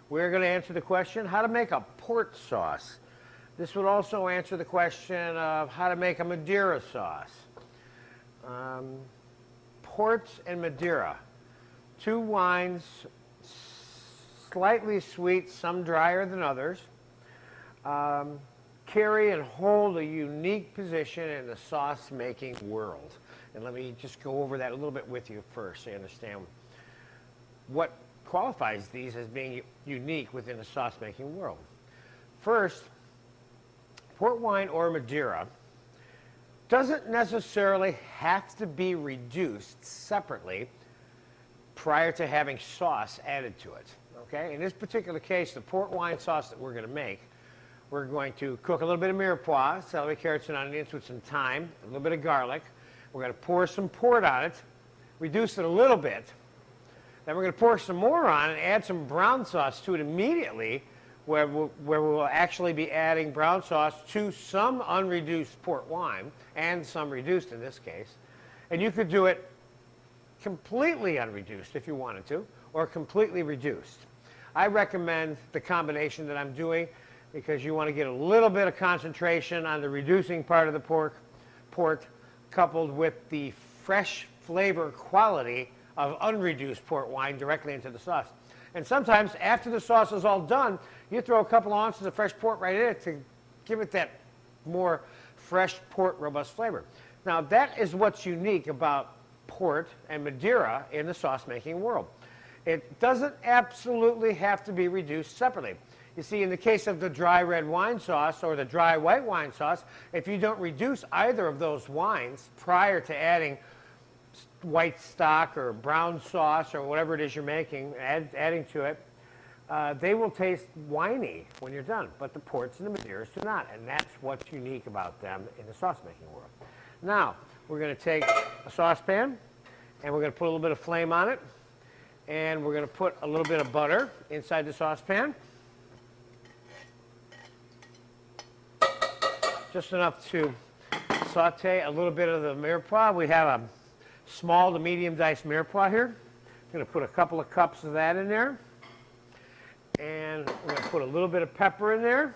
we're going to answer the question how to make a port sauce. This would also answer the question of how to make a Madeira sauce. Port and Madeira, two wines, slightly sweet, some drier than others, carry and hold a unique position in the sauce making world. And let me just go over that a little bit with you first so you understand what qualifies these as being unique within the sauce making world. First, port wine or Madeira doesn't necessarily have to be reduced separately prior to having sauce added to it. Okay? In this particular case, the port wine sauce that we're going to make, we're going to cook a little bit of mirepoix, celery, carrots, and onions with some thyme, a little bit of garlic. We're going to pour some port on it, reduce it a little bit. Then we're going to pour some more on and add some brown sauce to it immediately, where we'll actually be adding brown sauce to some unreduced port wine, and some reduced in this case. And you could do it completely unreduced if you wanted to, or completely reduced. I recommend the combination that I'm doing because you want to get a little bit of concentration on the reducing part of the port coupled with the fresh flavor quality of unreduced port wine directly into the sauce. And sometimes after the sauce is all done, you throw a couple of ounces of fresh port right in it to give it that more fresh port robust flavor. Now that is what's unique about port and Madeira in the sauce making world. It doesn't absolutely have to be reduced separately. You see, in the case of the dry red wine sauce or the dry white wine sauce, if you don't reduce either of those wines prior to adding white stock or brown sauce or whatever it is you're making, adding to it, they will taste winey when you're done. But the ports and the Madeiras do not, and that's what's unique about them in the sauce making world. Now, we're going to take a saucepan, and we're going to put a little bit of flame on it, and we're going to put a little bit of butter inside the saucepan. Just enough to saute a little bit of the mirepoix. We have a small to medium diced mirepoix here. I'm going to put a couple of cups of that in there. And we're going to put a little bit of pepper in there.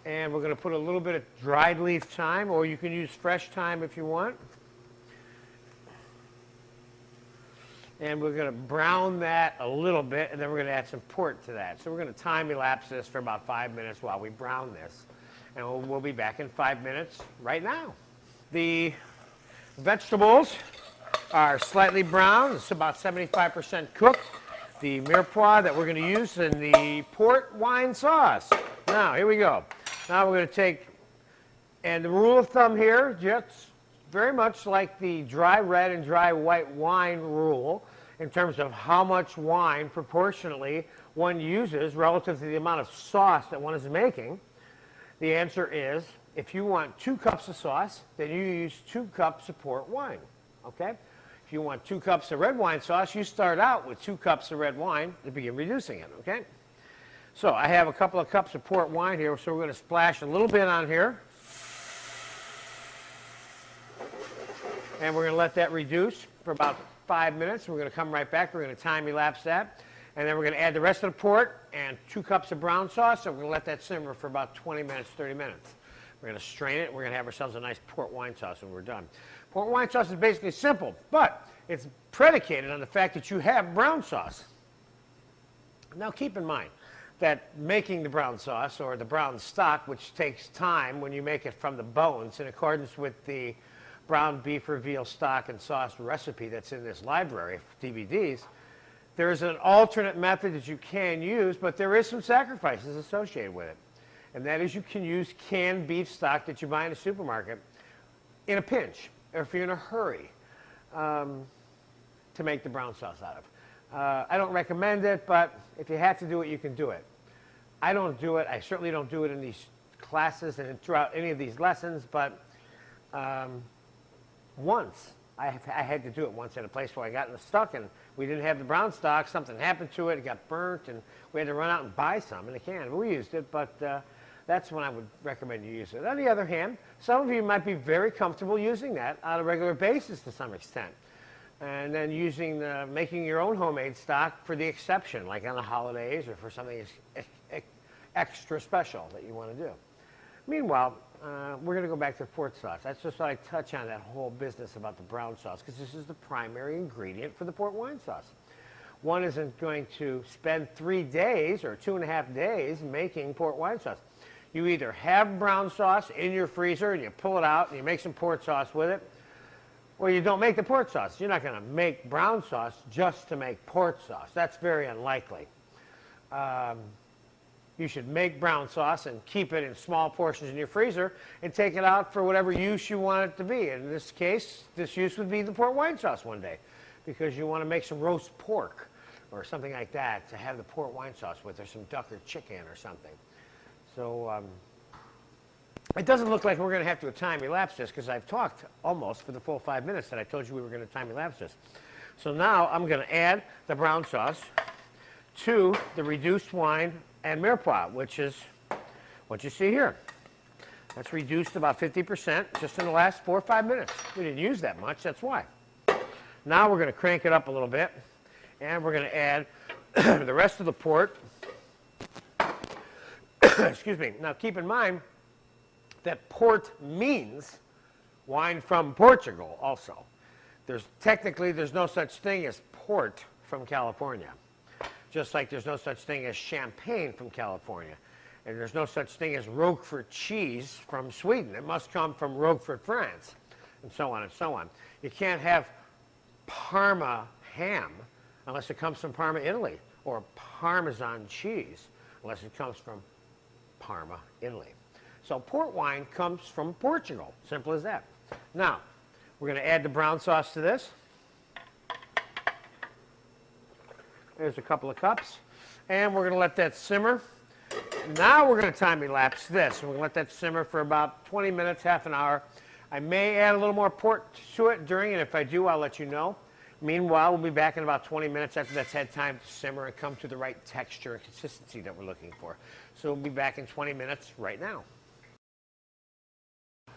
And we're going to put a little bit of dried leaf thyme, or you can use fresh thyme if you want. And we're going to brown that a little bit, and then we're going to add some port to that. So we're going to time elapse this for about 5 minutes while we brown this. And we'll be back in 5 minutes right now. The vegetables are slightly brown. It's about 75% cooked. The mirepoix that we're going to use in the port wine sauce. Now, here we go. Now we're going to take, and the rule of thumb here, just very much like the dry red and dry white wine rule, in terms of how much wine proportionately one uses relative to the amount of sauce that one is making. The answer is, if you want 2 cups of sauce, then you use 2 cups of port wine, okay? If you want 2 cups of red wine sauce, you start out with 2 cups of red wine to begin reducing it, okay? So I have a couple of cups of port wine here, so we're going to splash a little bit on here. And we're going to let that reduce for about 5 minutes. We're going to come right back. We're going to time elapse that. And then we're going to add the rest of the port and 2 cups of brown sauce. So we're going to let that simmer for about 20 minutes, 30 minutes. We're going to strain it. We're going to have ourselves a nice port wine sauce when we're done. Port wine sauce is basically simple, but it's predicated on the fact that you have brown sauce. Now keep in mind that making the brown sauce or the brown stock, which takes time when you make it from the bones in accordance with the brown beef or veal stock and sauce recipe that's in this library of DVDs, there is an alternate method that you can use, but there is some sacrifices associated with it. And that is you can use canned beef stock that you buy in a supermarket in a pinch, or if you're in a hurry, to make the brown sauce out of. I don't recommend it, but if you have to do it, you can do it. I don't do it. I certainly don't do it in these classes and throughout any of these lessons, but once, I had to do it once at a place where I got stuck and we didn't have the brown stock, something happened to it, it got burnt, and we had to run out and buy some in a can. But we used it, but that's when I would recommend you use it. On the other hand, some of you might be very comfortable using that on a regular basis to some extent. And then making your own homemade stock for the exception, like on the holidays or for something extra special that you want to do. Meanwhile, we're going to go back to port sauce. That's just what I touch on that whole business about the brown sauce, because this is the primary ingredient for the port wine sauce. One isn't going to spend 3 days or 2.5 days making port wine sauce. You either have brown sauce in your freezer and you pull it out and you make some port sauce with it, or you don't make the port sauce. You're not going to make brown sauce just to make port sauce. That's very unlikely. You should make brown sauce and keep it in small portions in your freezer and take it out for whatever use you want it to be. In this case, this use would be the port wine sauce one day, because you want to make some roast pork or something like that to have the port wine sauce with, or some duck or chicken or something. So it doesn't look like we're going to have to time-elapse this, because I've talked almost for the full 5 minutes that I told you we were going to time-elapse this. So now I'm going to add the brown sauce to the reduced wine and mirepoix, which is what you see here. That's reduced about 50% just in the last 4 or 5 minutes. We didn't use that much, that's why. Now we're going to crank it up a little bit, and we're going to add the rest of the port. Excuse me. Now keep in mind that port means wine from Portugal also. Technically, there's no such thing as port from California. Just like there's no such thing as champagne from California. And there's no such thing as Roquefort cheese from Sweden. It must come from Roquefort, France, and so on and so on. You can't have Parma ham unless it comes from Parma, Italy, or Parmesan cheese unless it comes from Parma, Italy. So port wine comes from Portugal, simple as that. Now, we're going to add the brown sauce to this. There's a couple of cups. And we're going to let that simmer. Now we're going to time-elapse this. We're going to let that simmer for about 20 minutes, half an hour. I may add a little more port to it during, and if I do, I'll let you know. Meanwhile, we'll be back in about 20 minutes after that's had time to simmer and come to the right texture and consistency that we're looking for. So we'll be back in 20 minutes right now.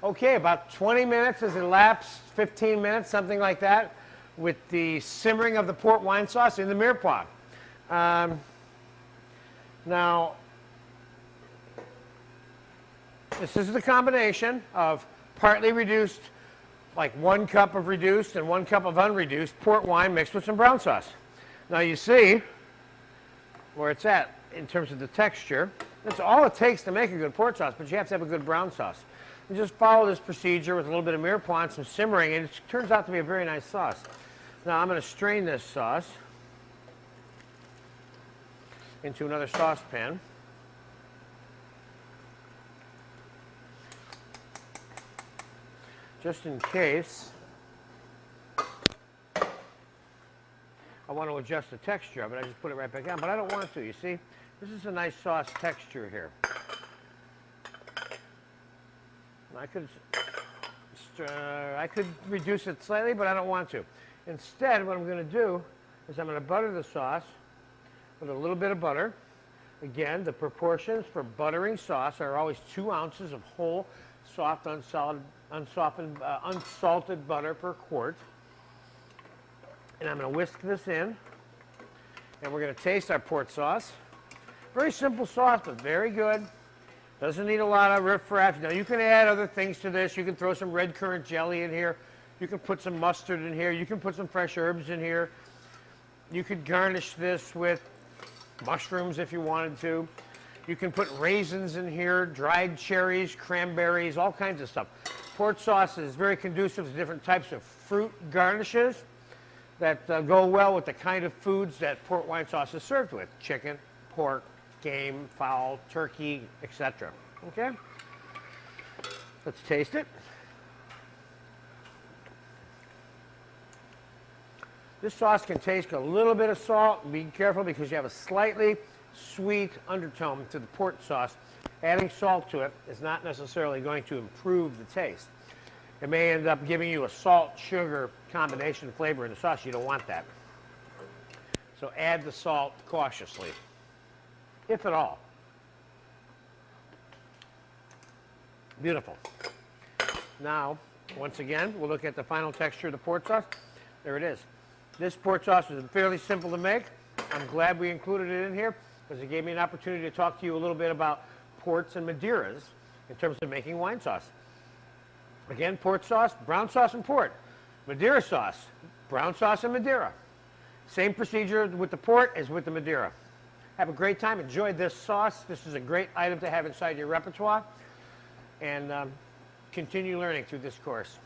Okay, about 20 minutes has elapsed, 15 minutes, something like that, with the simmering of the port wine sauce in the mirepoix. Now, this is the combination of partly reduced, like 1 cup of reduced and 1 cup of unreduced port wine mixed with some brown sauce. Now you see where it's at in terms of the texture. That's all it takes to make a good port sauce, but you have to have a good brown sauce. You just follow this procedure with a little bit of mirepoix and some simmering, and it turns out to be a very nice sauce. Now I'm going to strain this sauce into another saucepan. Just in case I want to adjust the texture of it, I just put it right back on, but I don't want to, you see? This is a nice sauce texture here. I could reduce it slightly, but I don't want to. Instead, what I'm going to do is I'm going to butter the sauce with a little bit of butter. Again, the proportions for buttering sauce are always 2 ounces of whole, soft, unsalted butter per quart. And I'm going to whisk this in, and we're going to taste our port sauce. Very simple sauce, but very good. Doesn't need a lot of riff-raff. Now, you can add other things to this. You can throw some red currant jelly in here. You can put some mustard in here. You can put some fresh herbs in here. You could garnish this with mushrooms if you wanted to. You can put raisins in here, dried cherries, cranberries, all kinds of stuff. Port sauce is very conducive to different types of fruit garnishes that go well with the kind of foods that port wine sauce is served with: chicken, pork, game, fowl, turkey, etc. Okay? Let's taste it. This sauce can taste a little bit of salt. Be careful because you have a slightly sweet undertone to the port sauce. Adding salt to it is not necessarily going to improve the taste. It may end up giving you a salt-sugar combination flavor in the sauce. You don't want that. So add the salt cautiously, if at all. Beautiful. Now, once again, we'll look at the final texture of the port sauce. There it is. This port sauce is fairly simple to make. I'm glad we included it in here because it gave me an opportunity to talk to you a little bit about ports and Madeiras in terms of making wine sauce. Again, port sauce, brown sauce and port. Madeira sauce, brown sauce and Madeira. Same procedure with the port as with the Madeira. Have a great time. Enjoy this sauce. This is a great item to have inside your repertoire. And continue learning through this course.